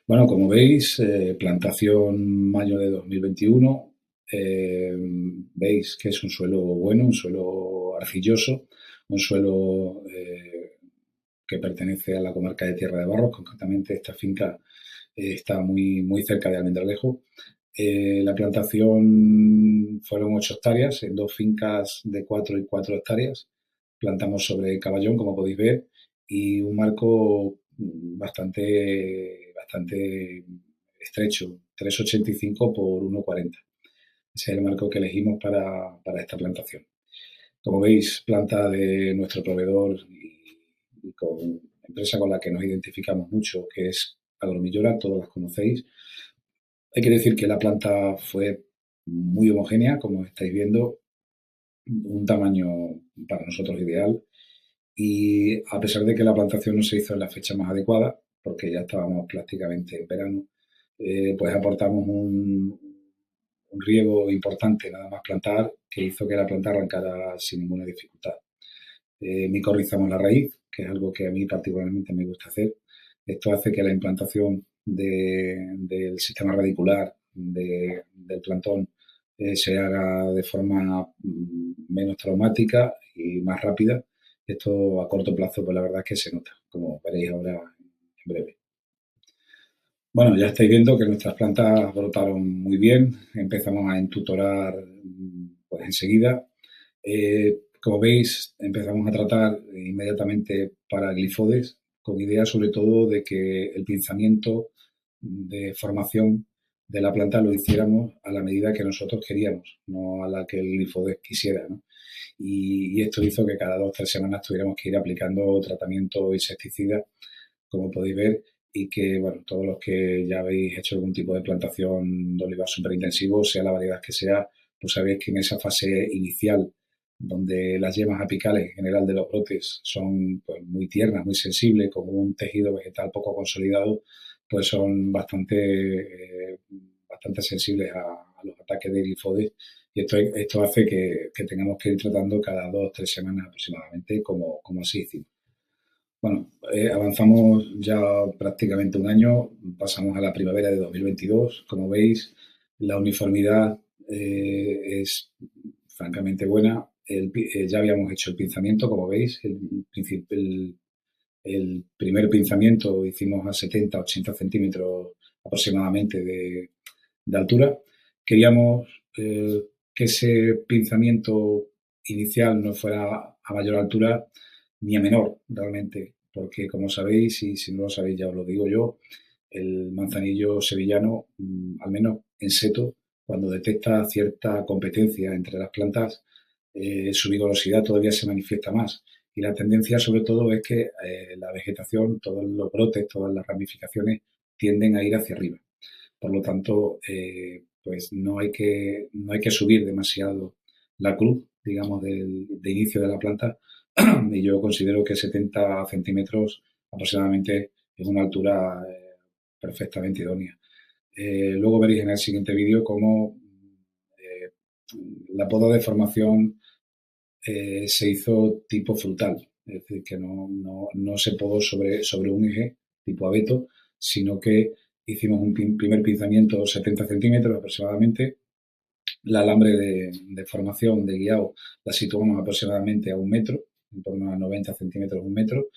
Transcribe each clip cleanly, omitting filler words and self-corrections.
Bueno, como veis, plantación mayo de 2021. Veis que es un suelo bueno, un suelo arcilloso, un suelo que pertenece a la comarca de Tierra de Barros. Concretamente, esta finca está muy cerca de Almendralejo. La plantación fueron 8 hectáreas en dos fincas de 4 y 4 hectáreas. Plantamos sobre caballón, como podéis ver, y un marco bastante estrecho, 3,85 por 1,40. Ese es el marco que elegimos para esta plantación. Como veis, planta de nuestro proveedor y con empresa con la que nos identificamos mucho, que es Agromillora, todos las conocéis. Hay que decir que la planta fue muy homogénea, como estáis viendo, un tamaño para nosotros ideal. Y a pesar de que la plantación no se hizo en la fecha más adecuada, porque ya estábamos prácticamente en verano, pues aportamos un riego importante nada más plantar, que hizo que la planta arrancara sin ninguna dificultad. Micorrizamos la raíz, que es algo que a mí particularmente me gusta hacer. Esto hace que la implantación del sistema radicular del plantón se haga de forma menos traumática y más rápida. Esto a corto plazo, pues la verdad es que se nota, como veréis ahora en breve. Bueno, ya estáis viendo que nuestras plantas brotaron muy bien, empezamos a entutorar pues enseguida. Como veis, empezamos a tratar inmediatamente para glifodes, con idea sobre todo de que el pinzamiento de formación de la planta lo hiciéramos a la medida que nosotros queríamos, no a la que el glifodes quisiera, ¿no? Y esto hizo que cada 2 o 3 semanas tuviéramos que ir aplicando tratamiento insecticida, como podéis ver, y que, bueno, todos los que ya habéis hecho algún tipo de plantación de olivar superintensivo, sea la variedad que sea, pues sabéis que en esa fase inicial, donde las yemas apicales en general de los brotes son pues, muy tiernas, muy sensibles, con un tejido vegetal poco consolidado, pues son bastante sensibles a los ataques de glifodes. Y esto hace que tengamos que ir tratando cada 2 o 3 semanas aproximadamente, como así hicimos. Bueno, avanzamos ya prácticamente un año, pasamos a la primavera de 2022. Como veis, la uniformidad es francamente buena. Ya habíamos hecho el pinzamiento, como veis, el primer pinzamiento hicimos a 70-80 centímetros aproximadamente de altura. Queríamos que ese pinzamiento inicial no fuera a mayor altura ni a menor, realmente, porque como sabéis, y si no lo sabéis ya os lo digo yo, el manzanillo sevillano, al menos en seto, cuando detecta cierta competencia entre las plantas, su vigorosidad todavía se manifiesta más. Y la tendencia, sobre todo, es que la vegetación, todos los brotes, todas las ramificaciones tienden a ir hacia arriba. Por lo tanto, pues no hay que subir demasiado la cruz, digamos, de inicio de la planta. Y yo considero que 70 centímetros aproximadamente es una altura perfectamente idónea. Luego veréis en el siguiente vídeo cómo eh, la poda de formación se hizo tipo frutal, es decir, que no se podó sobre un eje tipo abeto, sino que hicimos un primer pinzamiento 70 centímetros aproximadamente. La alambre de formación de guiado la situamos aproximadamente a 1 metro, en torno a 90 centímetros, 1 metro.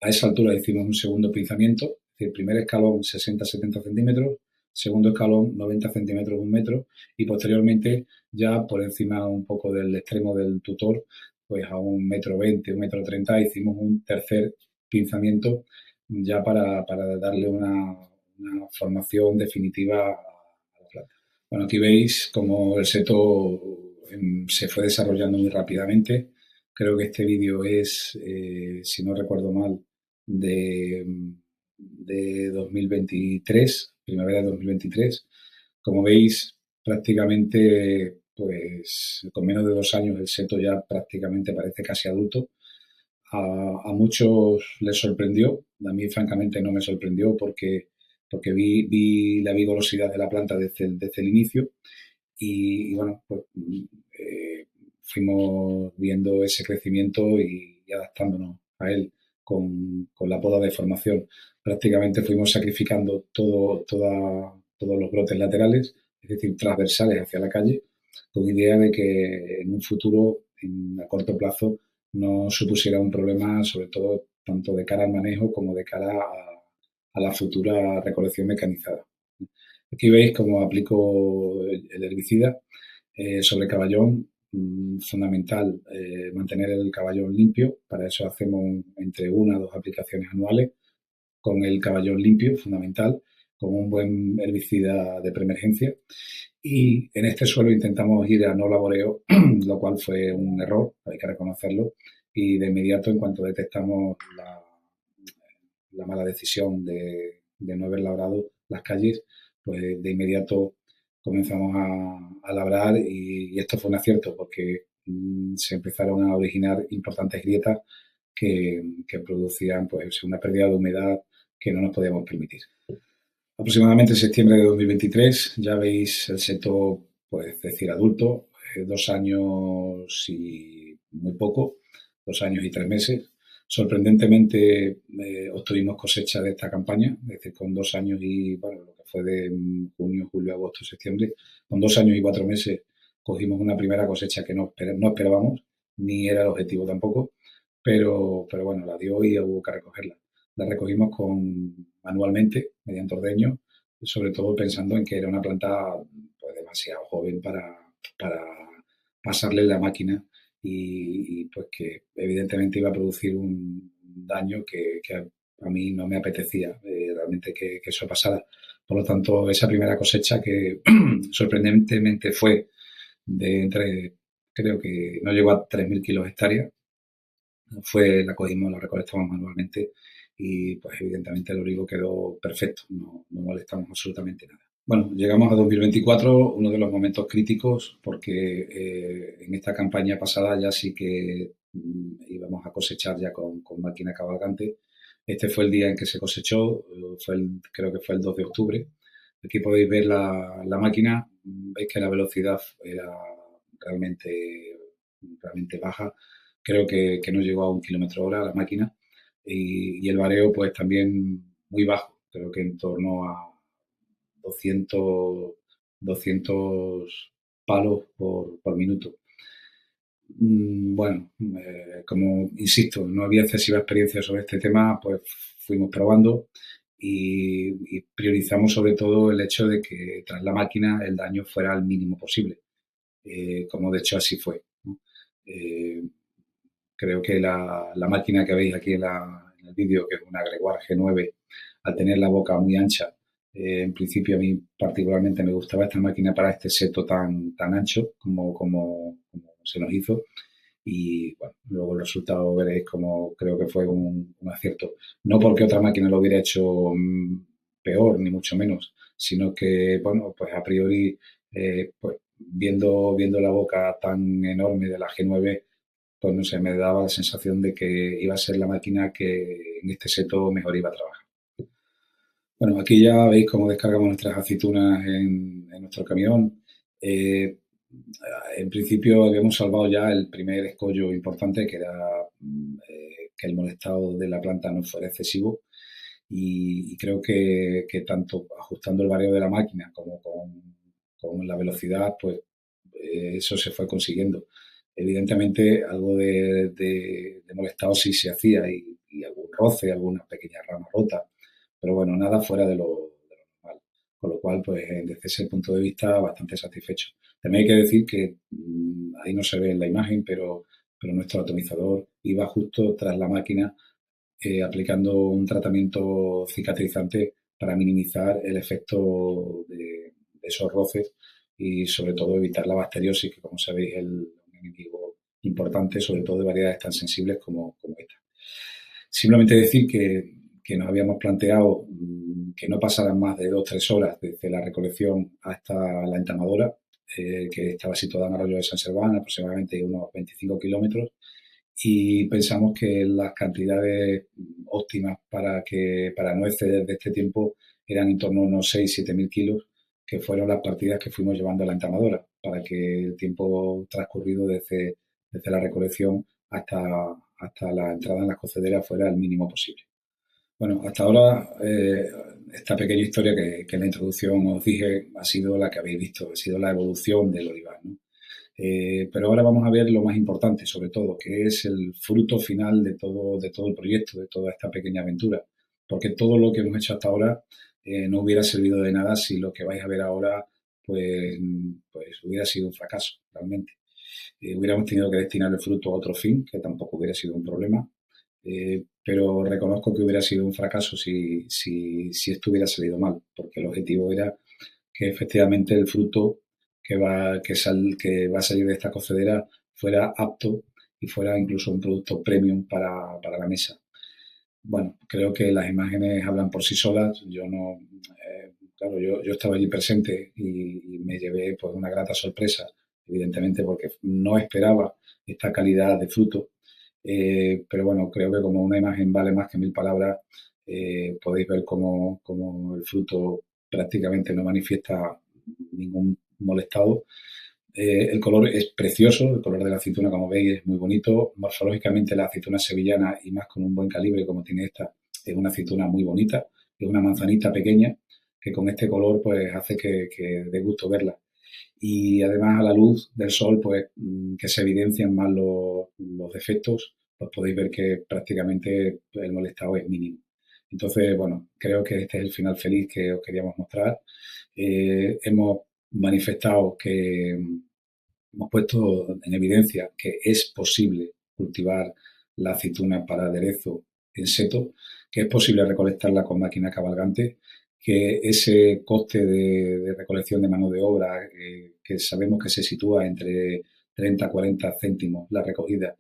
A esa altura hicimos un segundo pinzamiento, es decir, primer escalón 60-70 centímetros, segundo escalón 90 centímetros, 1 metro, y posteriormente ya por encima un poco del extremo del tutor, pues a 1,20 m, 1,30 m hicimos un tercer pinzamiento ya para darle una formación definitiva a la planta. Bueno, aquí veis cómo el seto se fue desarrollando muy rápidamente. Creo que este vídeo es, si no recuerdo mal, de, de 2023, primavera de 2023. Como veis, prácticamente, pues con menos de 2 años el seto ya prácticamente parece casi adulto. A muchos les sorprendió, a mí francamente no me sorprendió porque porque vi la vigorosidad de la planta desde el inicio y bueno, pues fuimos viendo ese crecimiento y adaptándonos a él con la poda de formación. Prácticamente fuimos sacrificando todos los brotes laterales, es decir, transversales hacia la calle, con idea de que en un futuro, a corto plazo, no supusiera un problema, sobre todo tanto de cara al manejo como de cara a la futura recolección mecanizada. Aquí veis cómo aplico el herbicida sobre caballón. Fundamental mantener el caballón limpio. Para eso hacemos entre una o dos aplicaciones anuales con el caballón limpio, fundamental, con un buen herbicida de preemergencia. Y en este suelo intentamos ir a no laboreo, lo cual fue un error, hay que reconocerlo. Y de inmediato, en cuanto detectamos la mala decisión de no haber labrado las calles, pues de inmediato comenzamos a labrar y esto fue un acierto porque se empezaron a originar importantes grietas que producían pues una pérdida de humedad que no nos podíamos permitir. Aproximadamente en septiembre de 2023 ya veis el seto, pues decir adulto, 2 años y muy poco, 2 años y 3 meses. Sorprendentemente obtuvimos cosecha de esta campaña, es decir, con 2 años y, bueno, lo que fue de junio, julio, agosto, septiembre, con 2 años y 4 meses cogimos una primera cosecha que no esperábamos, ni era el objetivo tampoco, pero bueno, la dio y hubo que recogerla. La recogimos manualmente, mediante ordeño, sobre todo pensando en que era una planta pues, demasiado joven para pasarle la máquina y, pues que evidentemente iba a producir un daño que a mí no me apetecía realmente que eso pasara. Por lo tanto, esa primera cosecha que sorprendentemente fue de entre, creo que no llegó a 3.000 kilos hectáreas, la cogimos, la recolectamos manualmente y pues evidentemente el olivo quedó perfecto, no molestamos absolutamente nada. Bueno, llegamos a 2024, uno de los momentos críticos, porque en esta campaña pasada ya sí que íbamos a cosechar ya con máquina cabalgante. Este fue el día en que se cosechó, creo que fue el 2 de octubre. Aquí podéis ver la máquina, veis que la velocidad era realmente, realmente baja. Creo que no llegó a 1 km/h la máquina y el vareo pues también muy bajo, creo que en torno a 200 palos por minuto. Bueno, como insisto, no había excesiva experiencia sobre este tema, pues fuimos probando y priorizamos sobre todo el hecho de que tras la máquina el daño fuera el mínimo posible, como de hecho así fue, ¿no? Creo que la máquina que veis aquí en el vídeo, que es una Gregoire G9, al tener la boca muy ancha, en principio a mí particularmente me gustaba esta máquina para este seto tan ancho como se nos hizo. Y bueno, luego el resultado veréis como creo que fue un acierto. No porque otra máquina lo hubiera hecho peor, ni mucho menos, sino que, bueno, pues a priori, pues viendo la boca tan enorme de la G9, pues no sé, me daba la sensación de que iba a ser la máquina que en este seto mejor iba a trabajar. Bueno, aquí ya veis cómo descargamos nuestras aceitunas en nuestro camión. Eh, en principio habíamos salvado ya el primer escollo importante, que era que el molestado de la planta no fuera excesivo. Y creo que tanto ajustando el vario de la máquina como con la velocidad, pues eso se fue consiguiendo. Evidentemente, algo de molestado sí se hacía y algún roce, algunas pequeñas ramas rotas, pero bueno, nada fuera de lo normal. Con lo cual, pues desde ese punto de vista, bastante satisfecho. También hay que decir que ahí no se ve en la imagen, pero nuestro atomizador iba justo tras la máquina aplicando un tratamiento cicatrizante para minimizar el efecto de esos roces y sobre todo evitar la bacteriosis, que como sabéis es un enemigo importante, sobre todo de variedades tan sensibles como esta. Simplemente decir que nos habíamos planteado que no pasaran más de 2 o 3 horas desde la recolección hasta la entamadora, que estaba situada en Arroyo de San Serván, aproximadamente unos 25 kilómetros, y pensamos que las cantidades óptimas para no exceder de este tiempo eran en torno a unos 6.000-7.000 kilos, que fueron las partidas que fuimos llevando a la entamadora, para que el tiempo transcurrido desde la recolección hasta la entrada en las cocederas fuera el mínimo posible. Bueno, hasta ahora esta pequeña historia que en la introducción os dije ha sido la que habéis visto, ha sido la evolución del olivar, ¿no? Pero ahora vamos a ver lo más importante, sobre todo, que es el fruto final de todo el proyecto, de toda esta pequeña aventura. Porque todo lo que hemos hecho hasta ahora no hubiera servido de nada si lo que vais a ver ahora pues hubiera sido un fracaso, realmente. Hubiéramos tenido que destinar el fruto a otro fin, que tampoco hubiera sido un problema. Pero reconozco que hubiera sido un fracaso si esto hubiera salido mal, porque el objetivo era que efectivamente el fruto que va a salir de esta cocedera fuera apto y fuera incluso un producto premium para la mesa. Bueno, creo que las imágenes hablan por sí solas. Yo no, claro, yo estaba allí presente y me llevé pues una grata sorpresa, evidentemente porque no esperaba esta calidad de fruto. Pero bueno, creo que como una imagen vale más que 1.000 palabras, podéis ver cómo el fruto prácticamente no manifiesta ningún molestado. El color es precioso, el color de la aceituna, como veis, es muy bonito. Morfológicamente, la aceituna sevillana, y más con un buen calibre como tiene esta, es una aceituna muy bonita. Es una manzanita pequeña que con este color pues hace que dé gusto verla. Y además a la luz del sol, pues que se evidencian más los defectos, pues podéis ver que prácticamente el molestado es mínimo. Entonces, bueno, creo que este es el final feliz que os queríamos mostrar. Hemos manifestado que hemos puesto en evidencia que es posible cultivar la aceituna para aderezo en seto, que es posible recolectarla con máquina cabalgante, que ese coste de recolección de mano de obra, que sabemos que se sitúa entre 30 a 40 céntimos la recogida,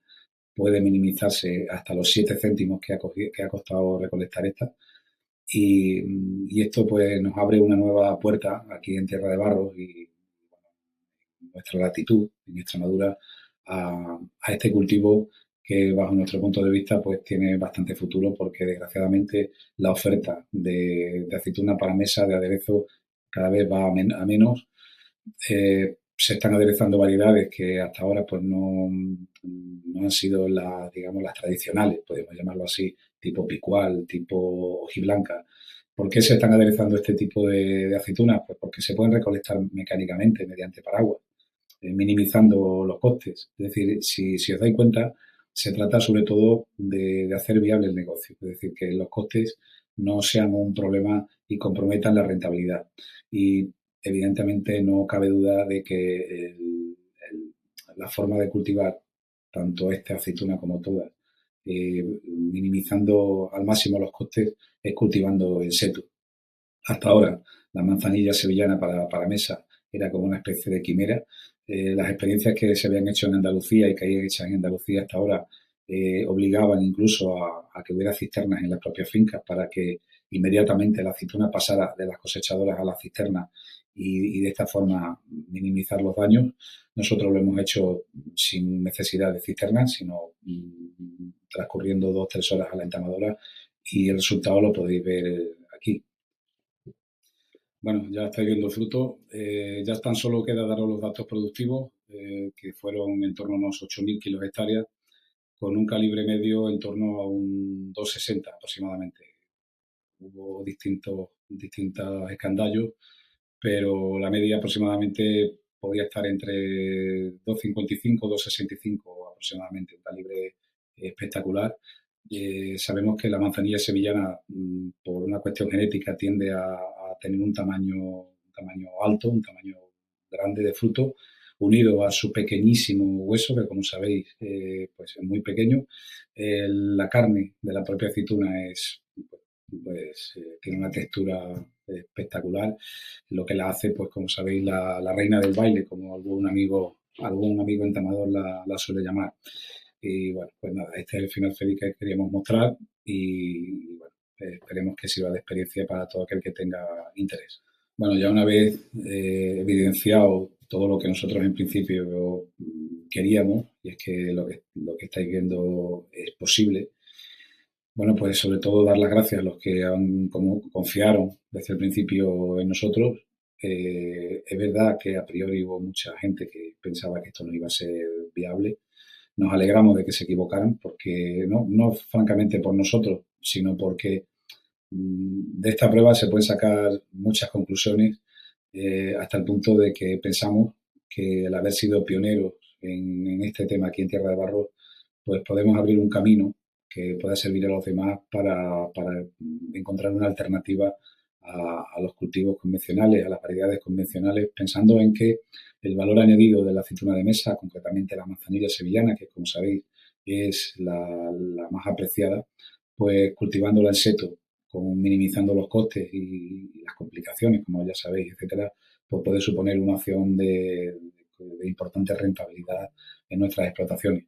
puede minimizarse hasta los 7 céntimos que ha costado recolectar esta. Y esto pues nos abre una nueva puerta aquí en Tierra de Barros y nuestra latitud en Extremadura a este cultivo que bajo nuestro punto de vista pues tiene bastante futuro porque desgraciadamente la oferta de aceituna para mesa de aderezo cada vez va a menos. Se están aderezando variedades que hasta ahora pues no han sido digamos, las tradicionales, podemos llamarlo así, tipo picual, tipo hojiblanca. ¿Por qué se están aderezando este tipo de aceitunas? Pues porque se pueden recolectar mecánicamente mediante paraguas, minimizando los costes. Es decir, si os dais cuenta, se trata sobre todo de hacer viable el negocio, es decir, que los costes no sean un problema y comprometan la rentabilidad. Y evidentemente no cabe duda de que la forma de cultivar tanto esta aceituna como todas, minimizando al máximo los costes, es cultivando en seto. Hasta ahora, la manzanilla sevillana para mesa era como una especie de quimera. Las experiencias que se habían hecho en Andalucía y que hay hechas en Andalucía hasta ahora obligaban incluso a que hubiera cisternas en las propias fincas para que inmediatamente la aceituna pasara de las cosechadoras a las cisternas y de esta forma minimizar los daños. Nosotros lo hemos hecho sin necesidad de cisternas, sino transcurriendo 2 o 3 horas a la entamadora y el resultado lo podéis ver aquí. Bueno, ya estáis viendo el fruto. Ya tan solo queda daros los datos productivos, que fueron en torno a unos 8.000 kilos hectáreas, con un calibre medio en torno a un 2,60 aproximadamente. Hubo distintos escandallos, pero la media aproximadamente podía estar entre 2,55 y 2,65 aproximadamente, un calibre espectacular. Sabemos que la manzanilla sevillana, por una cuestión genética, tiende a tener un tamaño alto, un tamaño grande de fruto, unido a su pequeñísimo hueso, que como sabéis, pues es muy pequeño. La carne de la propia aceituna tiene una textura espectacular, lo que la hace, pues como sabéis, la reina del baile, como algún amigo entamador la suele llamar. Y bueno, pues nada, este es el final feliz que queríamos mostrar y bueno, esperemos que sirva de experiencia para todo aquel que tenga interés. Bueno, ya una vez evidenciado todo lo que nosotros en principio queríamos, y es que lo que estáis viendo es posible, Bueno, pues sobre todo dar las gracias a los que como confiaron desde el principio en nosotros. Es verdad que a priori hubo mucha gente que pensaba que esto no iba a ser viable. Nos alegramos de que se equivocaran, porque no francamente por nosotros, sino porque de esta prueba se pueden sacar muchas conclusiones, hasta el punto de que pensamos que el haber sido pioneros en este tema aquí en Tierra de Barro, pues podemos abrir un camino que pueda servir a los demás para encontrar una alternativa a los cultivos convencionales, a las variedades convencionales, pensando en que el valor añadido de la aceituna de mesa, concretamente la manzanilla sevillana, que como sabéis es la más apreciada, pues cultivándola en seto, con minimizando los costes y las complicaciones, como ya sabéis, etcétera, pues puede suponer una opción de importante rentabilidad en nuestras explotaciones.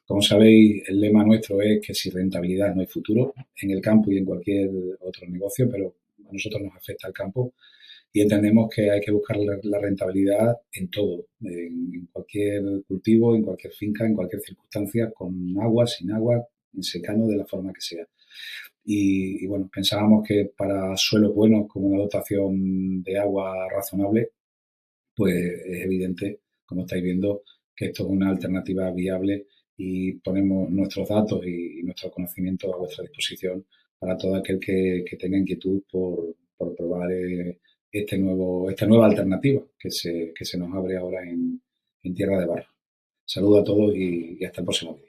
Como sabéis, el lema nuestro es que sin rentabilidad no hay futuro en el campo y en cualquier otro negocio, pero a nosotros nos afecta el campo y entendemos que hay que buscar la rentabilidad en todo, en cualquier cultivo, en cualquier finca, en cualquier circunstancia, con agua, sin agua, en secano, de la forma que sea. Y bueno, pensábamos que para suelos buenos, con una dotación de agua razonable, pues es evidente, como estáis viendo, que esto es una alternativa viable y ponemos nuestros datos y nuestros conocimientos a vuestra disposición para todo aquel que tenga inquietud por probar esta nueva alternativa que se nos abre ahora en Tierra de Barro. Saludos a todos y hasta el próximo día.